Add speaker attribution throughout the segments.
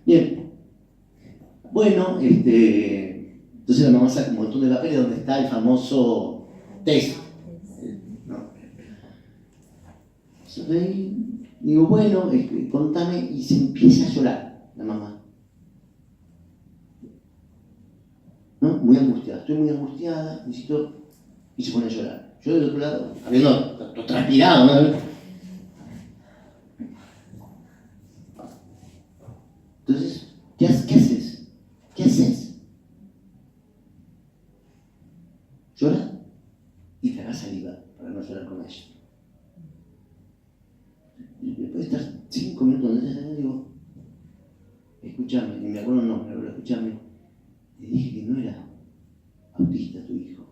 Speaker 1: Bien. Bueno, entonces la mamá saca un montón de papeles donde está el famoso test. ¿No? Entonces, digo, bueno, contame, y se empieza a llorar la mamá. ¿No? Muy angustiada, estoy muy angustiada, necesito... Y se pone a llorar. Yo del otro lado, habiendo transpirado, ¿no? Entonces, ¿qué haces? ¿Qué haces? Llora y te hagas saliva para no llorar con ella. Y después de estar 5 minutos donde ella digo, escúchame, y me acuerdo el nombre, pero escúchame, te dije que no era autista tu hijo.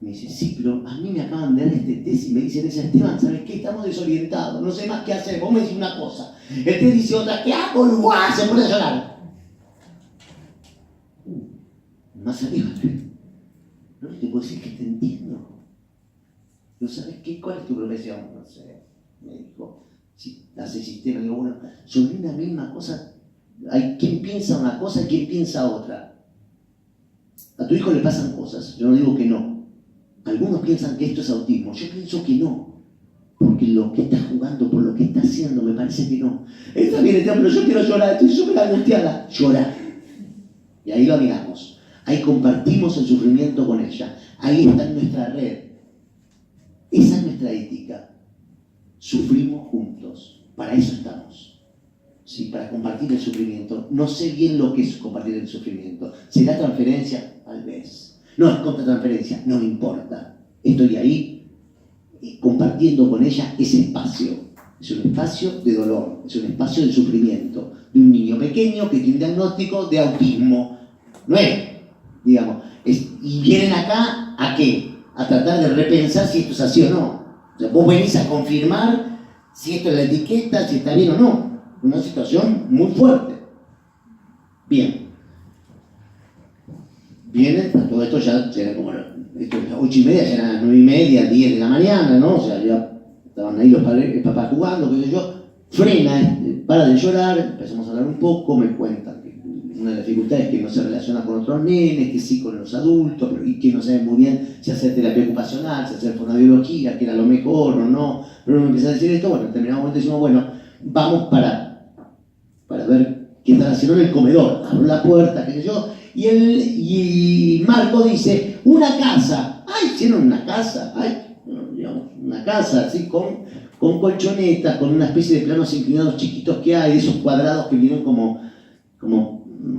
Speaker 1: Me dice, sí, pero a mí me acaban de dar este test y me dicen, Esteban, ¿sabes qué? Estamos desorientados, no sé más qué hacer. Vos me decís una cosa, el test dice otra, ¿qué hago? ¡Guau! Se pone a llorar. Más arriba, no te puedo decir que te entiendo. ¿No sabes qué? ¿Cuál es tu profesión? No sé, me dijo. Sí, hace sistema. Digo, bueno, sobre una misma cosa, hay quien piensa una cosa y quien piensa otra. A tu hijo le pasan cosas, yo no digo que no. Algunos piensan que esto es autismo, yo pienso que no, porque lo que está jugando, por lo que está haciendo, me parece que no. Está bien, pero yo quiero llorar, estoy súper angustiada. Llorar. Y ahí lo miramos, ahí compartimos el sufrimiento con ella, ahí está en nuestra red. Esa es nuestra ética. Sufrimos juntos, para eso estamos. ¿Sí? Para compartir el sufrimiento. No sé bien lo que es compartir el sufrimiento. ¿Será transferencia? Tal vez. No es contratransferencia, no me importa. Estoy ahí compartiendo con ella ese espacio. Es un espacio de dolor, es un espacio de sufrimiento de un niño pequeño que tiene un diagnóstico de autismo. No es, digamos, y vienen acá, ¿a qué? A tratar de repensar si esto es así o no. O sea, vos venís a confirmar si esto es la etiqueta, si está bien o no. Una situación muy fuerte. Bien. Vienen, todo esto ya era como, esto es 8:30, ya eran las 9:30, 10 de la mañana, ¿no? O sea, ya estaban ahí los papás jugando, qué sé yo. Frena, para de llorar, empezamos a hablar un poco, me cuentan que una de las dificultades es que no se relaciona con otros nenes, que sí con los adultos, pero y que no saben muy bien si hacer terapia ocupacional, si hacer fonoaudiología, que era lo mejor o no. Pero me empieza a decir esto, bueno, en determinado momento decimos, bueno, vamos para ver qué están haciendo en el comedor. Abro la puerta, qué sé yo. Y Marco dice, una casa. ¡Ay, hicieron una casa! ¡Ay! Digamos, una casa así con colchonetas, con una especie de planos inclinados chiquitos que hay, de esos cuadrados que vienen como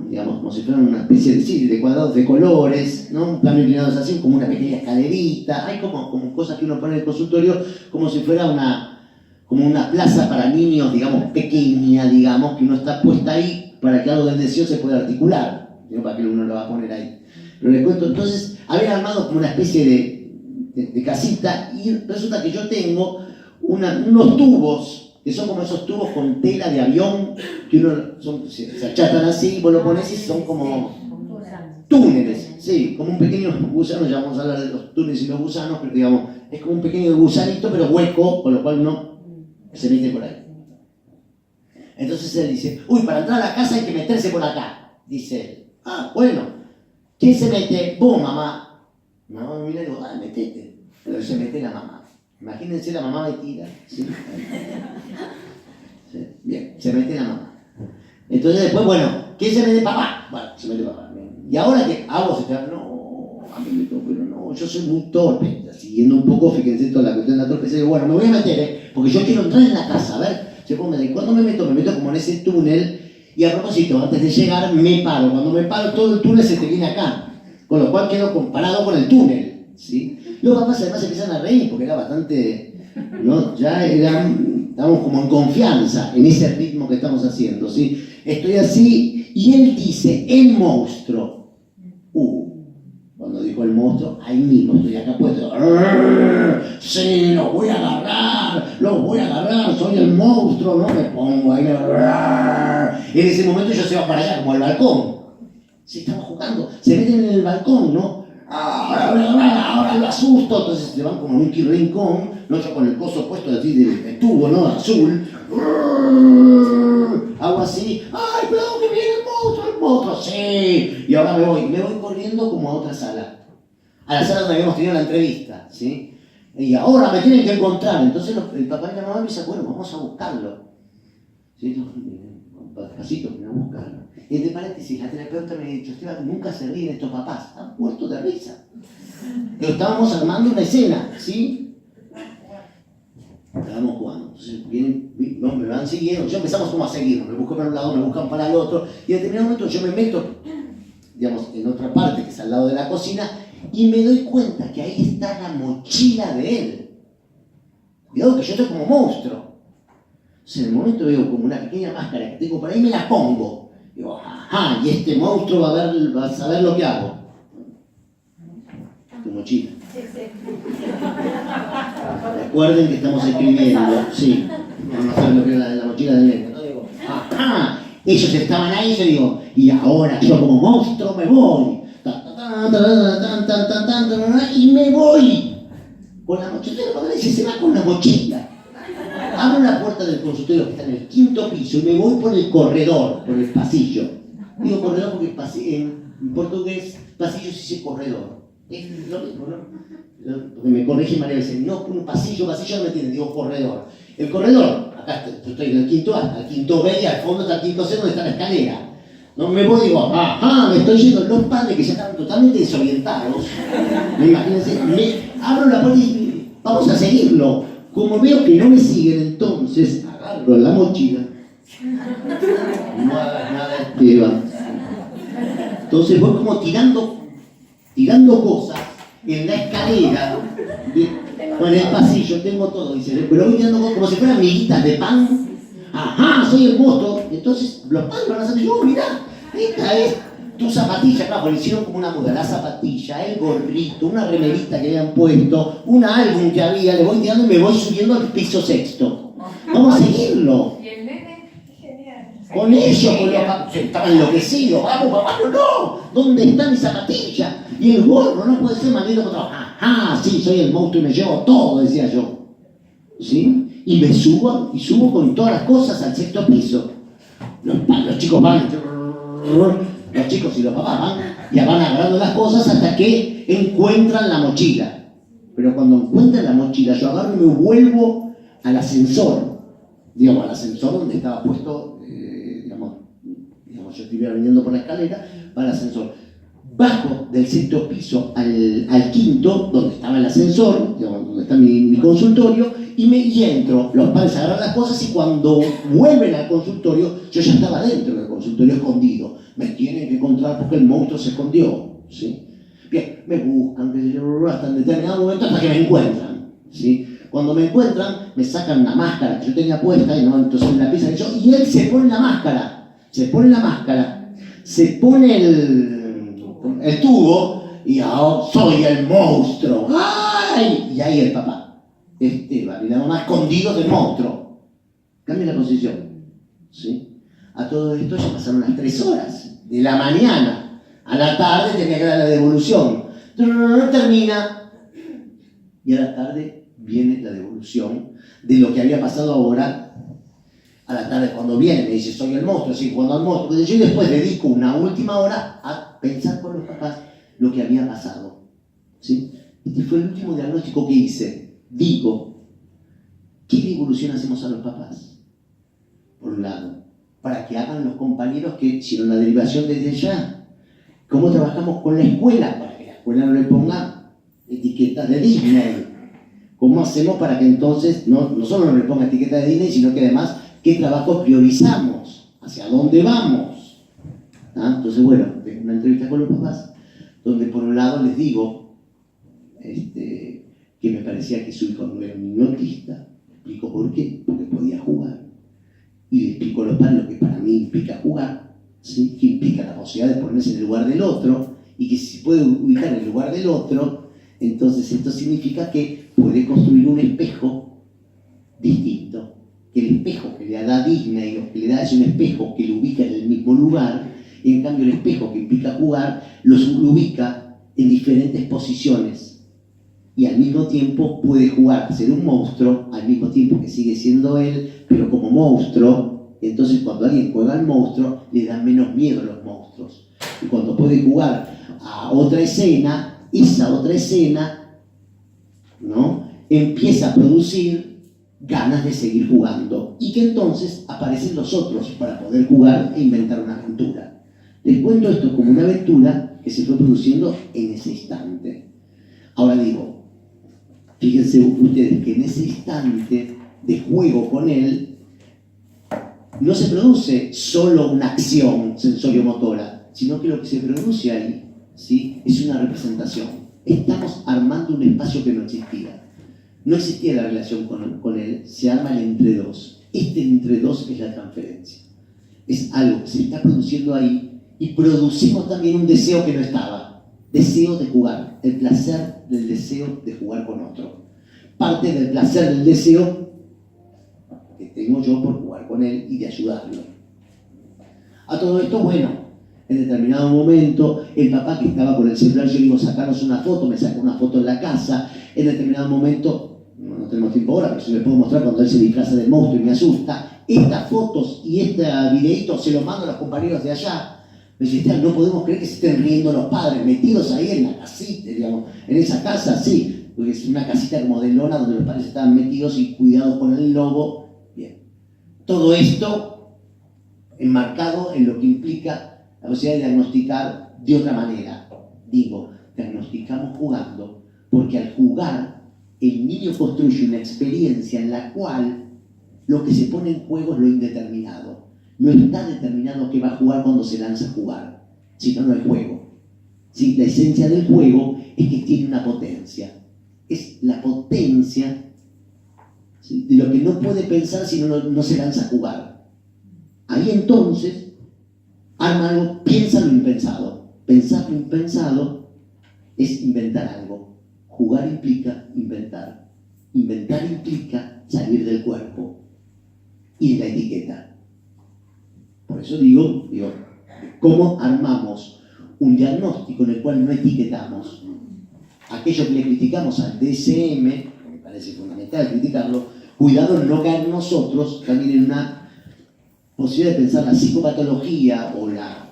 Speaker 1: digamos, como si fueran una especie de cuadrados de colores, ¿no? Un plano inclinado así, como una pequeña escalerita. Hay como cosas que uno pone en el consultorio como si fuera como una plaza para niños, digamos, pequeña, digamos, que uno está puesta ahí para que algo del deseo se pueda articular. ¿No? Para que uno lo va a poner ahí. Pero les cuento, entonces, habían armado como una especie de casita y resulta que yo tengo unos tubos, que son como esos tubos con tela de avión, que se achatan así, vos lo pones y son como túneles, sí, como un pequeño gusano, ya vamos a hablar de los túneles y los gusanos, pero digamos, es como un pequeño gusanito, pero hueco, con lo cual uno se mete por ahí. Entonces él dice, uy, para entrar a la casa hay que meterse por acá, dice él. Ah, bueno, ¿quién se mete? Vos, mamá. No, mira, digo, metete. Pero se mete la mamá. Imagínense la mamá metida. ¿Sí? Sí, bien, se mete la mamá. Entonces después, bueno, ¿quién se mete? Papá. Bueno, se mete papá. Bien. ¿Y ahora qué hago? No, a mí me toco, pero no, yo soy muy torpe. Siguiendo un poco, fíjense toda la cuestión de la torpeza. Digo, bueno, me voy a meter, porque yo quiero entrar en la casa. A ver, ¿cuándo me meto? Me meto como en ese túnel. Y a propósito, antes de llegar me paro. Cuando me paro, todo el túnel se te viene acá. Con lo cual quedo comparado con el túnel. ¿Sí? Los papás además empiezan a reír porque era bastante... ¿no? Ya estábamos como en confianza en ese ritmo que estamos haciendo. ¿Sí? Estoy así y él dice, el monstruo. Cuando dijo el monstruo, ahí mismo estoy acá puesto. Sí, los voy a agarrar, soy el monstruo, ¿no? Me pongo ahí. En ese momento yo se va para allá, como al balcón. Se estaba jugando, se meten en el balcón, ¿no? Ahora lo asusto, entonces se van como en un rincón, ¿no? Yo con el coso puesto así de tubo, ¿no? Azul. hago así, ¡ay, perdón, que viene el monstruo, sí! Y ahora me voy corriendo como a otra sala, a la sala donde habíamos tenido la entrevista, ¿sí? Y ahora me tienen que encontrar. Entonces el papá y la mamá me dicen, bueno, vamos a buscarlo. ¿Sí? Despacito, me voy a buscarlo. Y entre paréntesis, la terapeuta me ha dicho, Esteban, nunca se ríen estos papás, están muertos de risa. Pero estábamos armando una escena, ¿sí? Estábamos jugando. Entonces vienen, no, me van siguiendo, ya empezamos como a seguirnos, me buscan para un lado, me buscan para el otro, y en determinado momento yo me meto, digamos, en otra parte que es al lado de la cocina, y me doy cuenta que ahí está la mochila de él. Cuidado que yo estoy como monstruo. Entonces en el momento veo como una pequeña máscara que tengo por ahí, me la pongo. Digo, ajá, y este monstruo va a saber lo que hago. Tu mochila. Recuerden que estamos escribiendo, sí. No saben lo que es la mochila de él. Entonces digo, ajá, ellos estaban ahí, yo digo, y ahora yo como monstruo me voy. Y me voy con la mochila. Se va con la mochila. Abro la puerta del consultorio que está en el 5º piso y me voy por el corredor, por el pasillo. Digo corredor porque en portugués pasillo se dice corredor. Es lo mismo, ¿no? Porque me corrige María y dice, no, un pasillo no me entienden, digo corredor. El corredor, acá estoy del 5º A al 5º B y al fondo está el 5º C donde está la escalera. No me voy y digo, ajá, me estoy yendo. Los padres que ya estaban totalmente desorientados, imagínense, me abro la puerta y vamos a seguirlo. Como veo que no me siguen, entonces agarro la mochila. No hagas nada, Esteban. Entonces voy como tirando cosas en la escalera, o en el pasillo, tengo todo, dice, pero voy tirando cosas como si fueran miguitas de pan. Ajá, soy el monstruo. Entonces los padres van a hacer, yo, mirá, esta es tu zapatilla, claro, porque le hicieron como una muda, la zapatilla, el gorrito, una remerita que habían puesto, un álbum que había, le voy tirando y me voy subiendo al piso 6º. Vamos a seguirlo.
Speaker 2: Y el nene, genial.
Speaker 1: Con ellos, con los papás, estaban enloquecidos, vamos papá, no, ¿dónde está mi zapatilla? Y el gorro, no puede ser maldito contra. Ajá, sí, soy el monstruo y me llevo todo, decía yo. ¿Sí? Y me subo con todas las cosas al 6º piso. Los chicos van, los chicos y los papás van agarrando las cosas hasta que encuentran la mochila. Pero cuando encuentran la mochila, yo agarro y me vuelvo al ascensor. Digamos, al ascensor donde estaba puesto, digamos, yo estuviera viniendo por la escalera, para el ascensor. Bajo del 6º piso al 5º, donde estaba el ascensor, digamos, donde está mi consultorio, y entro. Los padres agarran las cosas y cuando vuelven al consultorio, yo ya estaba dentro del consultorio escondido. Me tienen que encontrar porque el monstruo se escondió, ¿sí? Bien, me buscan, qué sé yo, hasta en determinado momento hasta que me encuentran, ¿sí? Cuando me encuentran, me sacan la máscara que yo tenía puesta, y no, entonces en la pieza que yo, y él se pone la máscara, se pone el tubo, y ahora soy el monstruo. ¡Ay! Y ahí el papá, Esteban, y la mamá escondidos del monstruo. Cambia la posición, ¿sí? A todo esto ya pasaron las 3 horas de la mañana. A la tarde tenía que dar la devolución. Termina. Y a la tarde viene la devolución de lo que había pasado ahora. A la tarde cuando viene me dice, soy el monstruo, sí, jugando al monstruo. Yo después dedico una última hora a pensar con los papás lo que había pasado, ¿sí? Este fue el último diagnóstico que hice. Digo, ¿qué devolución hacemos a los papás? Por un lado, para que hagan los compañeros que hicieron la derivación desde allá. ¿Cómo trabajamos con la escuela? Para que la escuela no le ponga etiquetas de Disney. ¿Cómo hacemos para que entonces no solo no le ponga etiquetas de Disney, sino que además, ¿qué trabajo priorizamos? ¿Hacia dónde vamos? ¿Ah? Entonces, bueno, tengo una entrevista con los papás, donde por un lado les digo que me parecía que su hijo no era un niño autista. Le explico por qué, porque podía jugar. Y le explico a los padres lo que para mí implica jugar, ¿sí? Que implica la posibilidad de ponerse en el lugar del otro, y que si se puede ubicar en el lugar del otro, entonces esto significa que puede construir un espejo distinto. Que el espejo que le da Disney, o que le da es un espejo que lo ubica en el mismo lugar, y en cambio el espejo que implica jugar lo ubica en diferentes posiciones. Y al mismo tiempo puede jugar, ser un monstruo, al mismo tiempo que sigue siendo él, pero como monstruo, Entonces cuando alguien juega al monstruo, le dan menos miedo a los monstruos. Y cuando puede jugar a otra escena, esa otra escena, ¿no?, empieza a producir ganas de seguir jugando. Y que entonces aparecen los otros para poder jugar e inventar una aventura. Les cuento esto como una aventura que se fue produciendo en ese instante. Ahora digo, fíjense ustedes que en ese instante de juego con él, no se produce solo una acción sensorio-motora, sino que lo que se produce ahí, ¿sí?, es una representación. Estamos armando un espacio que no existía. No existía la relación con él, se arma el entre dos. Este entre dos es la transferencia. Es algo que se está produciendo ahí y producimos también un deseo que no estaba. Deseo de jugar, el placer del deseo de jugar con otro. Parte del placer del deseo que tengo yo por jugar con él y de ayudarlo. A todo esto, bueno, en determinado momento, el papá que estaba con el celular, yo digo, sacarnos una foto, me saca una foto en la casa. En determinado momento, no tenemos tiempo ahora, pero si les puedo mostrar cuando él se disfraza del monstruo y me asusta, estas fotos y este videíto se los mando a los compañeros de allá. Me dice, no podemos creer que se estén riendo los padres, metidos ahí en la casita, digamos, en esa casa, sí, porque es una casita como de lona donde los padres estaban metidos y cuidados con el lobo. Bien. Todo esto enmarcado en lo que implica la posibilidad de diagnosticar de otra manera. Digo, diagnosticamos jugando, porque al jugar el niño construye una experiencia en la cual lo que se pone en juego es lo indeterminado. No está determinado que va a jugar cuando se lanza a jugar, sino no hay juego. ¿Sí? La esencia del juego es que tiene una potencia. Es la potencia, ¿sí?, de lo que no puede pensar si no se lanza a jugar. Ahí entonces arma algo, piensa lo impensado. Pensar lo impensado es inventar algo. Jugar implica inventar. Inventar implica salir del cuerpo y de la etiqueta. Por eso digo, ¿cómo armamos un diagnóstico en el cual no etiquetamos? Aquello que le criticamos al DSM, me parece fundamental criticarlo, cuidado en no caer nosotros también en una posibilidad de pensar la psicopatología o la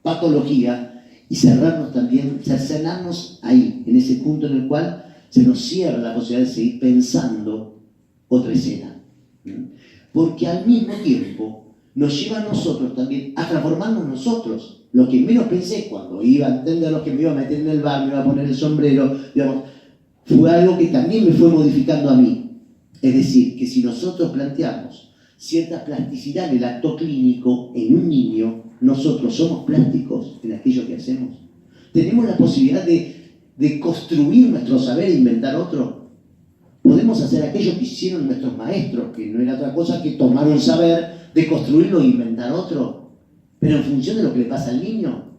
Speaker 1: patología y cerrarnos también, cercenarnos ahí, en ese punto en el cual se nos cierra la posibilidad de seguir pensando otra escena. Porque al mismo tiempo nos lleva a nosotros también a transformarnos nosotros. Lo que menos pensé cuando iba a entender lo que me iba a meter en el bar, me iba a poner el sombrero, digamos, fue algo que también me fue modificando a mí. Es decir, que si nosotros planteamos cierta plasticidad en el acto clínico en un niño, nosotros somos plásticos en aquello que hacemos. Tenemos la posibilidad de construir nuestro saber e inventar otro. Podemos hacer aquello que hicieron nuestros maestros, que no era otra cosa que tomar un saber, de construirlo e inventar otro, pero en función de lo que le pasa al niño.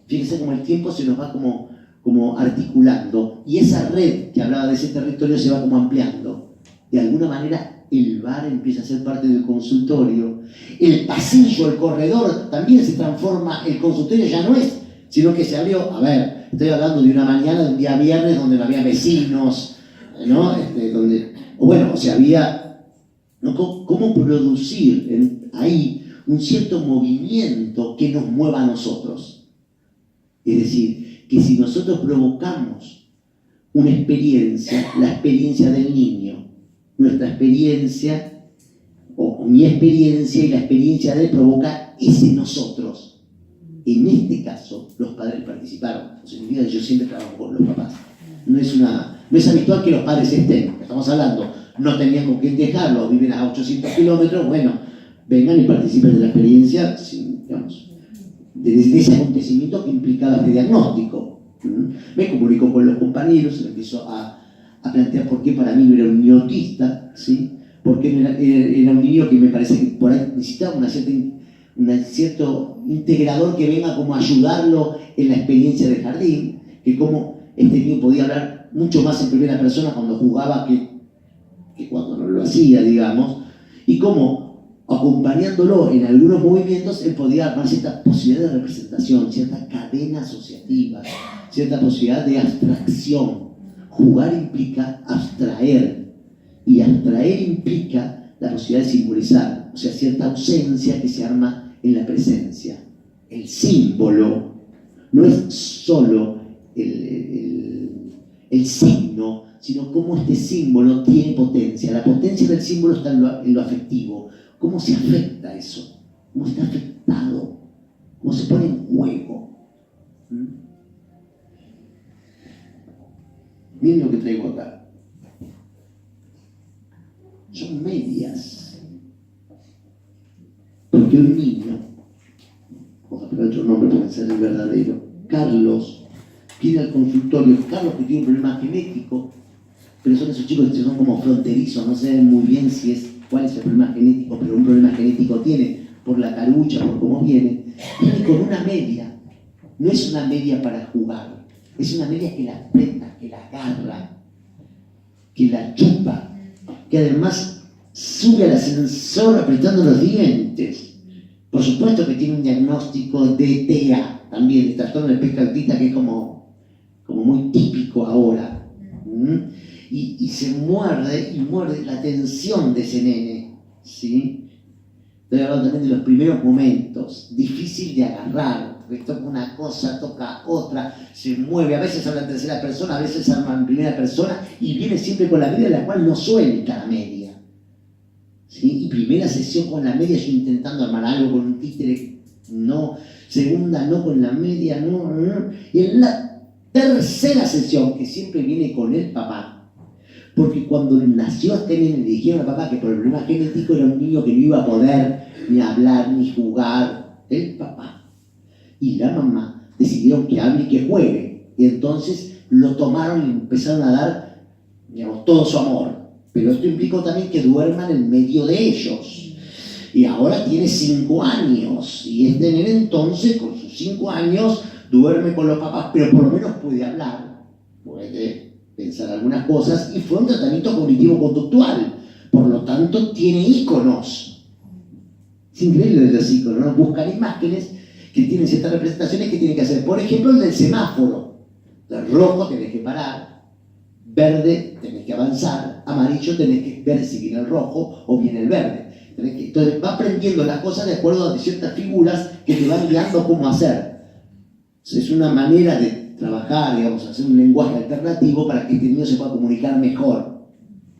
Speaker 1: Fíjense cómo el tiempo se nos va como articulando, y esa red que hablaba de ese territorio se va como ampliando. De alguna manera el bar empieza a ser parte del consultorio, el pasillo, el corredor, también se transforma, el consultorio ya no es, sino que se abrió, a ver, estoy hablando de una mañana, de un día viernes donde no había vecinos, ¿no? O sea, había, ¿no?, cómo producir ahí un cierto movimiento que nos mueva a nosotros. Es decir, que si nosotros provocamos una experiencia, la experiencia del niño, nuestra experiencia, o mi experiencia y la experiencia de él provoca ese nosotros. En este caso, los padres participaron. Eso significa que yo siempre trabajo con los papás. No es habitual que los padres estén, estamos hablando, no tenían con quién dejarlo, viven a 800 kilómetros, bueno, vengan y participen de la experiencia, digamos, de ese acontecimiento que implicaba este diagnóstico. Me comunico con los compañeros, empiezo a plantear por qué para mí no era un niño autista, ¿sí? Porque era un niño que me parece que por ahí necesitaba un cierto integrador que venga como a ayudarlo en la experiencia del jardín, que como este niño podía hablar mucho más en primera persona cuando jugaba que cuando no lo hacía, digamos, y como acompañándolo en algunos movimientos, él podía armar cierta posibilidad de representación, cierta cadena asociativa, cierta posibilidad de abstracción. Jugar implica abstraer, y abstraer implica la posibilidad de simbolizar. o sea, cierta ausencia que se arma en la presencia. El símbolo no es solo el signo, sino cómo este símbolo tiene potencia. La potencia del símbolo está en lo afectivo. ¿Cómo se afecta eso? ¿Cómo está afectado? ¿Cómo se pone en juego? Miren lo que traigo acá. Son medias. Porque un niño, vamos a poner otro nombre para ser el verdadero, Carlos, viene al consultorio. Carlos, que tiene un problema genético, pero son esos chicos que son como fronterizos, no saben muy bien cuál es el problema genético, pero un problema genético tiene, por la carucha, por cómo viene con una media. No es una media para jugar, es una media que la aprieta, que la agarra, que la chupa, que además sube al ascensor apretando los dientes. Por supuesto que tiene un diagnóstico de TEA, también, de trastorno del espectro autista, que es como muy típico ahora. Y se muerde y muerde la atención de ese nene, ¿sí? Estoy hablando también de los primeros momentos, difícil de agarrar, porque toca una cosa, toca otra, se mueve, a veces habla en tercera persona, a veces habla en primera persona, y viene siempre con la media, la cual no suelta la media, ¿sí? Y primera sesión con la media, yo intentando armar algo con un títere, no, segunda no con la media, no, y en la tercera sesión, que siempre viene con el papá, porque cuando nació este nene le dijeron al papá que por el problema genético era un niño que no iba a poder ni hablar ni jugar, el papá y la mamá decidieron que hable y que juegue, y entonces lo tomaron y empezaron a dar, digamos, todo su amor, pero esto implicó también que duerman en medio de ellos, y ahora tiene 5 años, y este nene entonces con sus 5 años duerme con los papás, pero por lo menos puede hablar, puede pensar algunas cosas, y fue un tratamiento cognitivo-conductual, por lo tanto tiene íconos. Es increíble los íconos, ¿no? Buscan imágenes que tienen ciertas representaciones que tienen que hacer. Por ejemplo, el del semáforo. El rojo tenés que parar, verde tenés que avanzar, amarillo tenés que ver si viene el rojo o viene el verde. Entonces va aprendiendo las cosas de acuerdo a ciertas figuras que te van guiando cómo hacer. Es una manera de trabajar, digamos, hacer un lenguaje alternativo para que este niño se pueda comunicar mejor.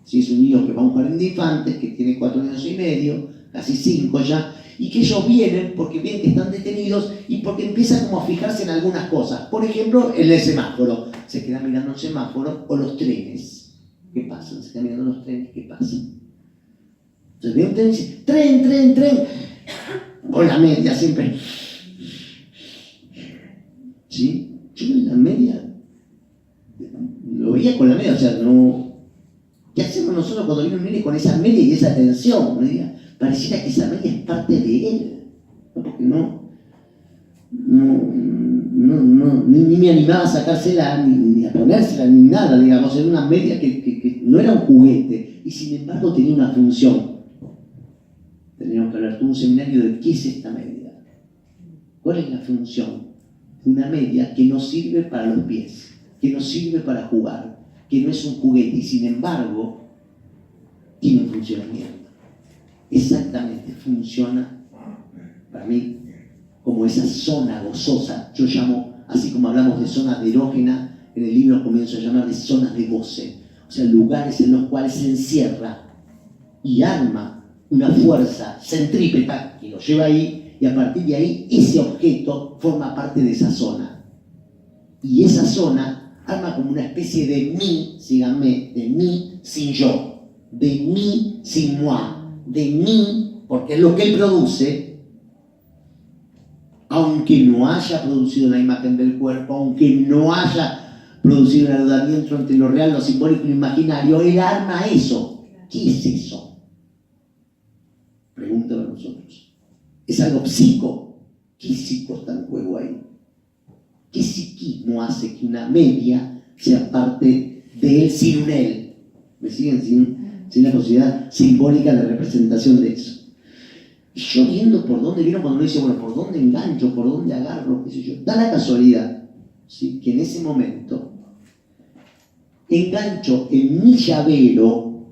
Speaker 1: Si es un niño que va a un jardín de infantes, que tiene 4 años y medio, casi 5 ya, y que ellos vienen porque ven que están detenidos y porque empiezan como a fijarse en algunas cosas. Por ejemplo, en el semáforo. Se queda mirando el semáforo o los trenes. ¿Qué pasa? Se queda mirando los trenes, ¿qué pasa? Entonces ve un tren y dice, tren. O la media siempre. ¿Sí? Yo en la media lo veía con la media, o sea, no. ¿Qué hacemos nosotros cuando viene un nene con esa media y esa tensión? Pareciera que esa media es parte de él, ¿no? Porque ni me animaba a sacársela, ni a ponérsela, ni nada, digamos, era una media que no era un juguete, y sin embargo tenía una función. Teníamos que hablar todo un seminario de qué es esta media, cuál es la función. Una media que no sirve para los pies, que no sirve para jugar, que no es un juguete y sin embargo tiene un funcionamiento. Exactamente, funciona para mí como esa zona gozosa. Yo llamo, así como hablamos de zonas de erógena, en el libro comienzo a llamar de zonas de goce, o sea, lugares en los cuales se encierra y arma una fuerza centrípeta que lo lleva ahí. Y a partir de ahí, ese objeto forma parte de esa zona. Y esa zona arma como una especie de mí, síganme, de mí sin yo, de mí sin moi, de mí, porque es lo que él produce, aunque no haya producido la imagen del cuerpo, aunque no haya producido el endeudamiento entre lo real, lo simbólico y lo imaginario, él arma eso. ¿Qué es eso? Pregúntalo a nosotros. Es algo psico. ¿Qué psico está en juego ahí? ¿Qué psiquismo hace que una media sea parte de él sin un él? ¿Me siguen? Sin la posibilidad simbólica de representación de eso. Y yo viendo por dónde vino cuando uno dice, bueno, ¿por dónde engancho? ¿Por dónde agarro? ¿Qué sé yo? Da la casualidad, ¿sí?, que en ese momento engancho en mi llavero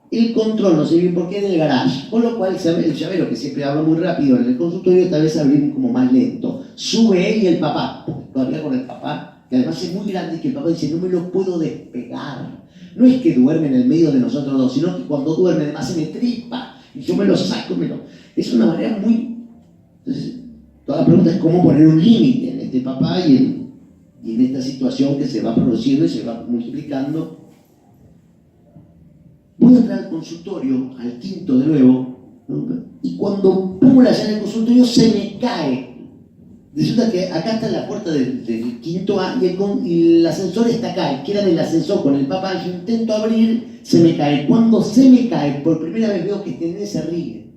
Speaker 1: El control no sé bien por qué en el garage, con lo cual el llavero, que siempre habla muy rápido en el consultorio, esta vez abrir como más lento. Sube él y el papá, porque todavía con el papá, que además es muy grande, y que el papá dice, no me lo puedo despegar. No es que duerme en el medio de nosotros dos, sino que cuando duerme además se me tripa, y yo me lo saco, Es una manera muy... Entonces, toda la pregunta es cómo poner un límite en este papá y en esta situación que se va produciendo y se va multiplicando. Voy a entrar al consultorio, al quinto de nuevo, ¿no? Y cuando pongo la llave en el consultorio se me cae. Resulta que acá está la puerta del quinto A y el ascensor está acá. Queda en el ascensor con el papá. Yo intento abrir, se me cae. Cuando se me cae, por primera vez veo que este nene se ríe.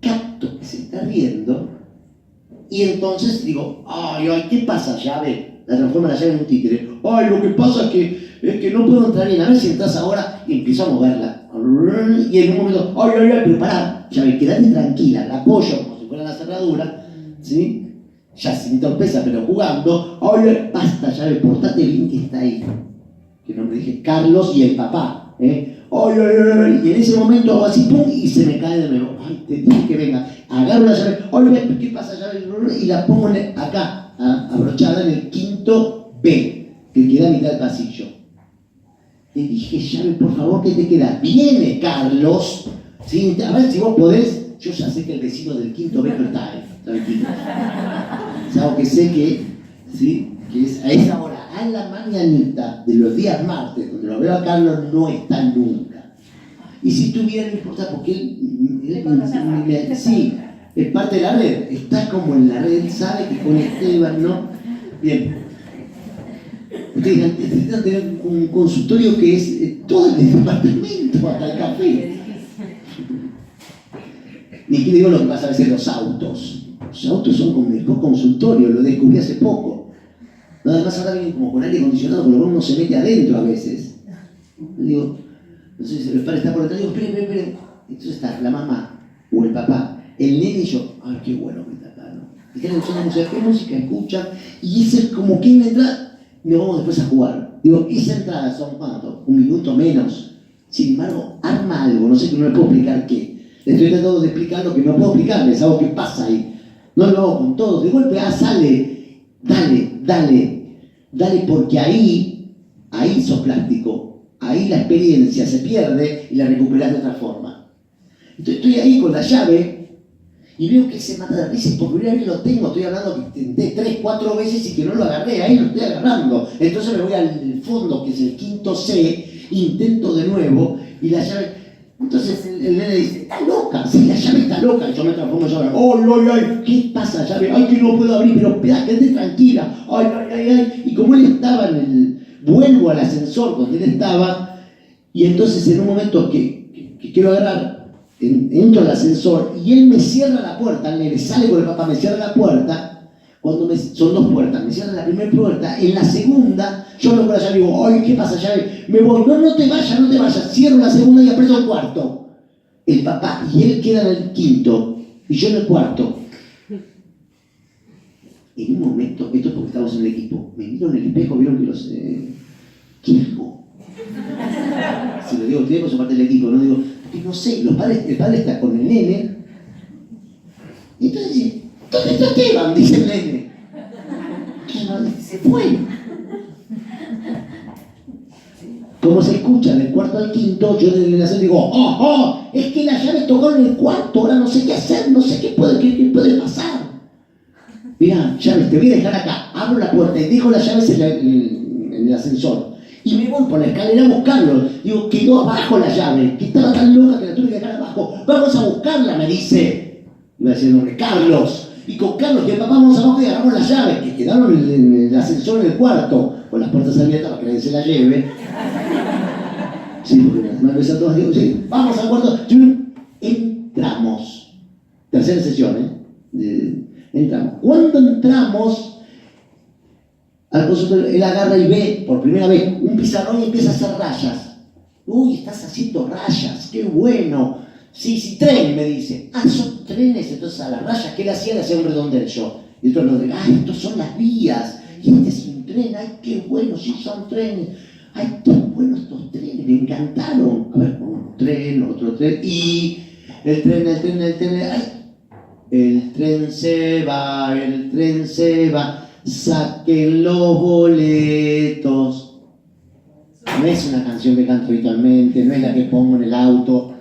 Speaker 1: Capto que se está riendo. Y entonces digo, ay, ¿qué pasa, llave? La transforma la llave en un títere. Ay, lo que pasa es que no puedo entrar bien. A ver si entras ahora. Y empiezo a moverla. Y en un momento, ay, pero pará, llave, quédate tranquila. La apoyo como si fuera la cerradura. ¿Sí? Ya sin torpeza, pero jugando. Ay, basta, llave, portate bien que está ahí. Que no me dije Carlos y el papá. Ay, y en ese momento hago así, pum, y se me cae de nuevo. Ay, te dije que venga. Agarro la llave. Ay, ¿qué pasa, llave? Y la pongo acá, abrochada en el quinto B, que queda a mitad del pasillo. Le dije, llave, por favor, ¿qué te queda? Viene Carlos. ¿Sí? A ver si vos podés. Yo ya sé que el vecino del quinto B no está ahí. Tranquilo. Es algo que sé que, ¿sí? Que es a esa hora, a la mañanita de los días martes, donde lo veo a Carlos, no está nunca. Y si tuviera, no importa, porque él sí, es parte de la red, está como en la red, sabe que con Esteban, ¿no? Bien. Ustedes necesitan tener un consultorio que es todo el departamento, hasta el café. Ni que digo lo que pasa a veces en los autos. Los autos son como mejor consultorio, lo descubrí hace poco. No, además ahora vienen como con aire acondicionado, por lo menos uno se mete adentro a veces. Digo, no sé si el padre está por detrás, digo, esperen. Entonces está la mamá o el papá, el nene y yo, ay, qué bueno que está acá, ¿no? Y están escuchando música, ¿qué música escuchan? Y ese es como que entra, y nos vamos después a jugar. Digo, esa entrada son ¿cuánto? Un minuto menos. Sin embargo, arma algo, no sé, que no le puedo explicar qué. Le estoy tratando de explicar lo que no puedo explicarles, algo que pasa ahí. No lo hago con todos. De golpe, sale. Dale, porque ahí sos plástico. Ahí la experiencia se pierde y la recuperás de otra forma. Entonces estoy ahí con la llave y veo que se mata de risa y por primera vez lo tengo. Estoy hablando que intenté 3, 4 veces y que no lo agarré. Ahí lo estoy agarrando. Entonces me voy al fondo, que es el quinto C, intento de nuevo y la llave... Entonces el nene dice, está loca, sí, la llave está loca. Y yo me transformo en llave, ay, ¿qué pasa, llave? Ay, que no puedo abrir, pero espera, quédate tranquila. Ay. Y como él estaba vuelvo al ascensor donde él estaba, y entonces en un momento que quiero agarrar, entro al ascensor y él me cierra la puerta, el nene sale con el papá, me cierra la puerta. Son 2 puertas, me cierran la primera puerta, en la segunda, yo hablo con la llave y digo, ay, ¿qué pasa, llave? Me voy, no te vayas, cierro la segunda y aprieto el cuarto. El papá y él quedan en el quinto, y yo en el cuarto. En un momento, esto es porque estamos en el equipo, me miro en el espejo, vieron que los... ¿Qué hago? Si lo digo, ustedes son parte del equipo, no digo, que no sé, el padre está con el nene, y entonces dice, ¿dónde está Esteban? Dice el nene. Se fue. Como se escucha del cuarto al quinto, yo desde el ascensor digo, es que la llave tocó en el cuarto, ahora no sé qué hacer, no sé qué puede pasar. Mira, llaves, te voy a dejar acá. Abro la puerta y dejo las llaves en el ascensor. Y me voy por la escalera a buscarlo. Digo, quedó abajo la llave, que estaba tan loca que la tuve que dejar abajo. Vamos a buscarla, me dice. Iba a decir el nombre, Carlos. Y con Carlos y el papá vamos abajo y agarramos las llaves que quedaron en el ascensor en el cuarto, con las puertas abiertas para que nadie se la lleve. Sí, porque me ves a todos digo, sí, vamos al cuarto. Entramos. Tercera sesión, entramos. Cuando entramos al consultorio, él agarra y ve por primera vez un pizarrón y empieza a hacer rayas. Uy, estás haciendo rayas, qué bueno. Sí, tren, me dice. Son trenes, entonces a las rayas que él hacía le hacía un redondel yo. Y otro redondel, estos son las vías. Y este es un tren, ay, qué bueno, sí, son trenes. ¡Ay, qué buenos estos trenes! Me encantaron. A ver, un tren, otro tren, y el tren, ¡ay! El tren se va, saquen los boletos. No es una canción que canto habitualmente, no es la que pongo en el auto.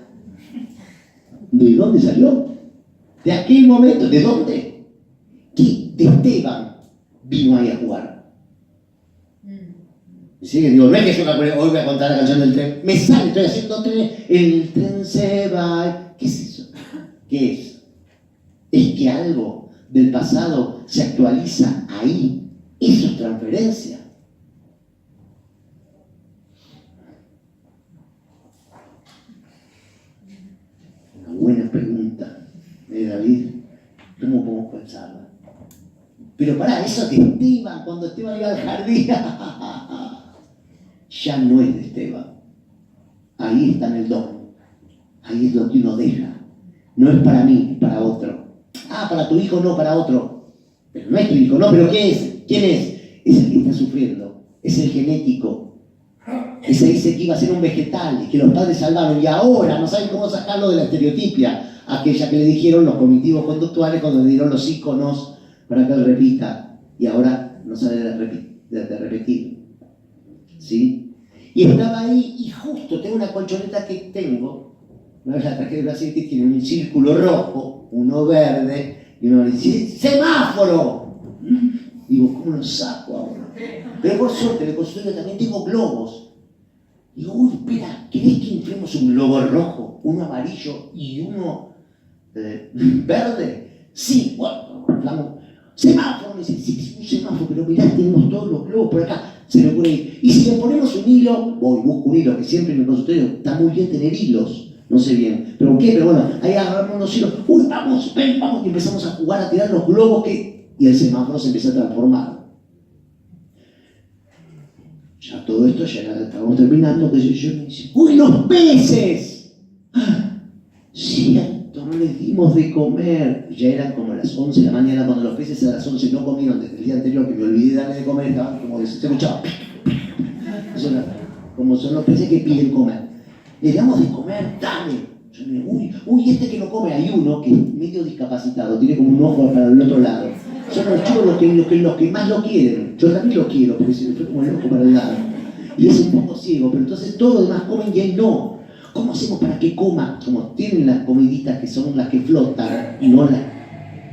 Speaker 1: ¿De dónde salió? De aquel momento, ¿de dónde? ¿Qué? De Esteban vino ahí a jugar. ¿Sí? Digo, no es que yo hoy voy a contar la canción del tren. Me sale, estoy haciendo tren, el tren se va. ¿Qué es eso? ¿Qué es? Es que algo del pasado se actualiza ahí. Eso es transferencia. Una buena pregunta, David. ¿Cómo podemos pensarla? Pero pará, eso de Esteban, cuando Esteban iba al jardín, ya no es de Esteban. Ahí está en el don. Ahí es lo que uno deja. No es para mí, es para otro. Ah, para tu hijo no, para otro. Pero no es tu hijo, no, pero ¿qué es? ¿Quién es? Es el que está sufriendo. Es el genético. Ese dice que iba a ser un vegetal y que los padres salvaron y ahora no saben cómo sacarlo de la estereotipia. Aquella que le dijeron los cognitivos conductuales cuando le dieron los íconos para que él repita. Y ahora no sabe de repetir. ¿Sí? Y estaba ahí y justo tengo una colchoneta que tengo. La traje de Brasil que tiene un círculo rojo, uno verde y uno dice ¡semáforo! Digo, ¿cómo lo saco ahora? Pero por suerte en el consultorio también tengo globos. Digo, uy, espera, ¿querés que inflemos un globo rojo, uno amarillo y uno verde? Sí, bueno, inflamos. Semáforo, me dice, sí, un semáforo, pero mirá, tenemos todos los globos por acá. Se me ocurre ir. Y si le ponemos un hilo, voy, busco un hilo, que siempre en el consultorio está muy bien tener hilos. No sé bien, pero ¿qué? Pero bueno, ahí agarramos unos hilos, uy, vamos, ven, vamos, y empezamos a jugar, a tirar los globos y el semáforo se empieza a transformar. Ya todo esto, ya estábamos terminando, que yo me dice, ¡uy, los peces! Cierto, no les dimos de comer. Ya eran como las 11 de la mañana, cuando los peces a las 11 no comieron desde el día anterior, que me olvidé de darle de comer, estaban como se escuchaba. Como son los peces que piden comer. Le damos de comer, dale. Yo me digo, uy, este que no come, hay uno que es medio discapacitado, tiene como un ojo para el otro lado. Son los chicos los que más lo quieren. Yo también lo quiero, porque se me fue como el ojo para el lado. Y es un poco ciego, pero entonces todos los demás comen y él no. ¿Cómo hacemos para que coma? Como tienen las comiditas que son las que flotan y no las...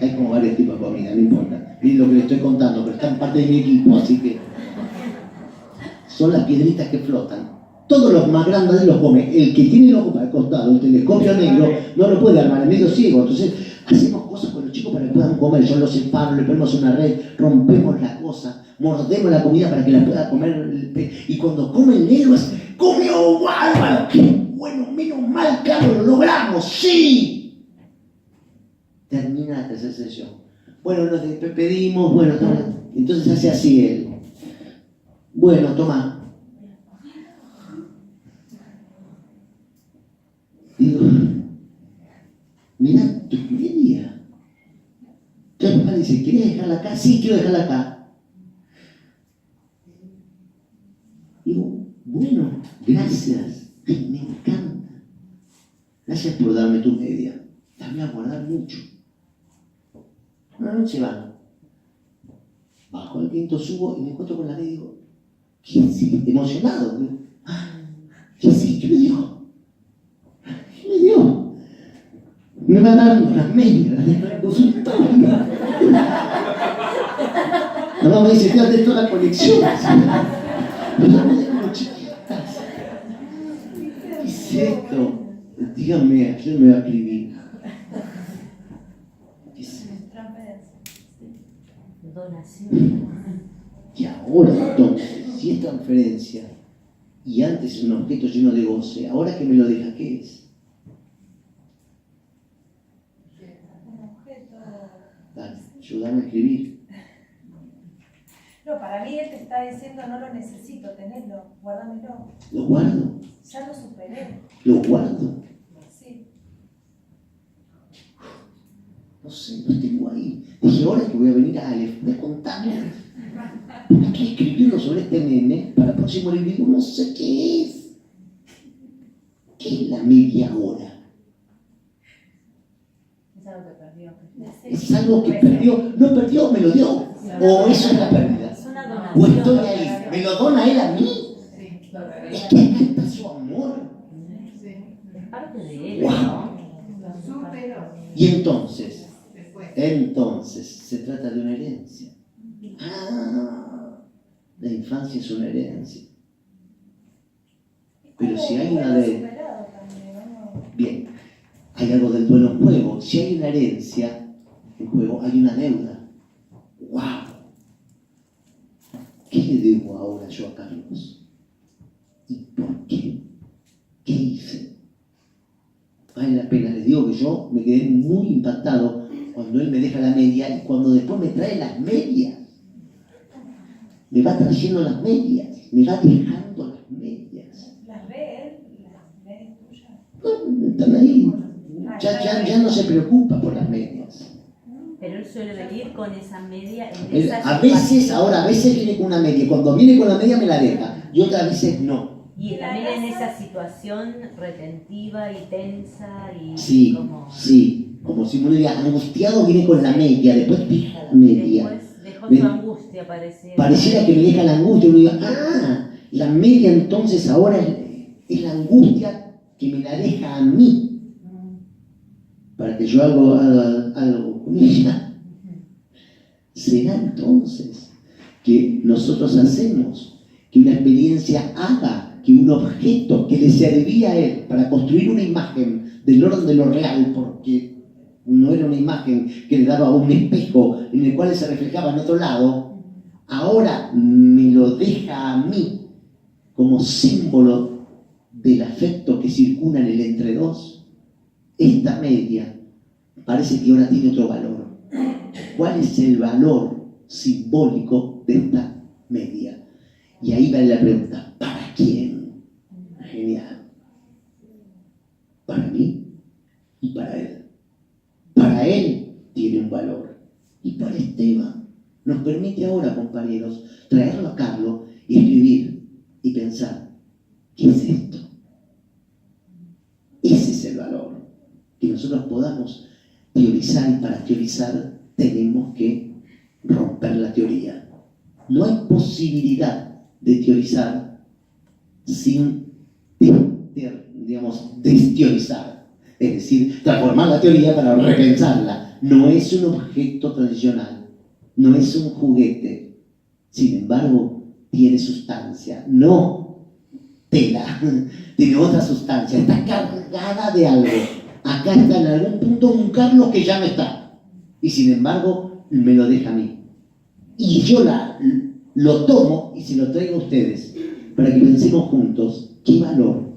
Speaker 1: Hay como varios tipos de comida, no importa. Miren lo que les estoy contando, pero están parte de mi equipo, así que... Son las piedritas que flotan. Todos los más grandes los come. El que tiene el ojo para el costado, el telescopio negro, no lo puede armar, el medio ciego. Entonces, hacemos cosas con los chicos para que puedan comer. Yo los separo, le ponemos una red, rompemos la cosa, mordemos la comida para que la pueda comer el pez. Y cuando come el negro es, ¡comió bárbaro! ¡Qué bueno! Menos mal, Carlos, lo logramos, ¡sí! Termina la tercera sesión. Bueno, nos despedimos, bueno, entonces hace así él. Bueno, toma. Digo, mirá tu media. Entonces papá dice, ¿querés dejarla acá? Sí, quiero dejarla acá. Digo, bueno, gracias. Ay, me encanta. Gracias por darme tu media. La voy a guardar mucho. Una noche bajo al viento, subo y me encuentro con la media y digo, ¿qué hiciste? Emocionado. ¿Qué hiciste? ¿Qué me dijo? Me dio. Me va a dar unas medias de consultorio. La mamá me dice, fíjate toda la colección. Pero las medias como chiquitas. ¿Qué es esto? Díganme, yo me voy a escribir. ¿Qué es esto?
Speaker 3: Donación.
Speaker 1: Y ahora entonces, si es transferencia y antes es un objeto lleno de goce, ahora que me lo deja, ¿qué es?
Speaker 2: Un objeto.
Speaker 1: Dale, ayúdame a escribir.
Speaker 2: No, para mí él te está diciendo no lo necesito, tenedlo, guárdamelo.
Speaker 1: Lo guardo,
Speaker 2: Ya lo superé.
Speaker 1: lo guardo.
Speaker 2: Sí.
Speaker 1: No sé, lo tengo ahí. Dije, ahora que voy a venir a Aleph, voy a contarle. Estoy escribiendo sobre este nene para el próximo libro y digo, no sé qué es. ¿Qué es la media hora?
Speaker 3: Es algo que perdió.
Speaker 1: Es algo que perdió, no perdió, me lo dio. O es una pérdida.
Speaker 3: Es una
Speaker 1: O
Speaker 3: donación.
Speaker 1: estoy ahí, me lo dona él a mí. Es que acá está su amor.
Speaker 3: Es parte de él,
Speaker 1: Wow.
Speaker 3: ¿no?
Speaker 1: Y entonces se trata de una herencia. La infancia es una herencia. Pero si hay una de... Bien, hay algo del duelo en juego. Si hay una herencia en juego, hay una deuda. ¡Wow! ¿Qué le debo ahora yo a Carlos? ¿Y por qué? ¿Qué hice? Vale la pena. Les digo que yo me quedé muy impactado cuando él me deja la media y cuando después me trae las medias. Me va trayendo las medias. Me va dejando las medias.
Speaker 2: ¿Las ve él? ¿Las ve tuyas?
Speaker 1: No, están ahí. Ya no se preocupa por las medias.
Speaker 3: Pero él suele venir con esa media en
Speaker 1: Él,
Speaker 3: esa
Speaker 1: a veces
Speaker 3: situación.
Speaker 1: viene con una media. Cuando viene con la media me la deja. Y otras veces no.
Speaker 3: Y también en esa situación retentiva y tensa y
Speaker 1: Sí,
Speaker 3: como...
Speaker 1: sí. Como si uno diga, angustiado viene con la media, después deja la
Speaker 3: Y
Speaker 1: media.
Speaker 3: después dejó
Speaker 1: Ven.
Speaker 3: su angustia, pareciera.
Speaker 1: Pareciera que me deja la angustia. Uno diga, la media entonces ahora es la angustia que me la deja a mí. Para que yo haga algo con ella. ¿Será entonces que nosotros hacemos que una experiencia haga que un objeto que le servía a él para construir una imagen del orden de lo real, porque no era una imagen que le daba un espejo en el cual se reflejaba en otro lado, ahora me lo deja a mí como símbolo del afecto que circula en el entre dos? Esta media parece que ahora tiene otro valor. ¿Cuál es el valor simbólico de esta media? Y ahí vale la pregunta, ¿para quién? Genial. Para mí y para él. Para él tiene un valor. Y para Esteban nos permite ahora, compañeros, traerlo a Carlos y escribir y pensar, ¿qué es esto? Ese es el valor. Que nosotros podamos teorizar, y para teorizar tenemos que romper la teoría. No hay posibilidad de teorizar sin, desteorizar. Es decir, transformar la teoría para repensarla. No es un objeto tradicional, no es un juguete. Sin embargo, tiene sustancia, no tela, tiene otra sustancia, está cargada de algo. Acá está en algún punto un Carlos que ya no está. Y sin embargo, me lo deja a mí. Y yo lo tomo y se lo traigo a ustedes para que pensemos juntos qué valor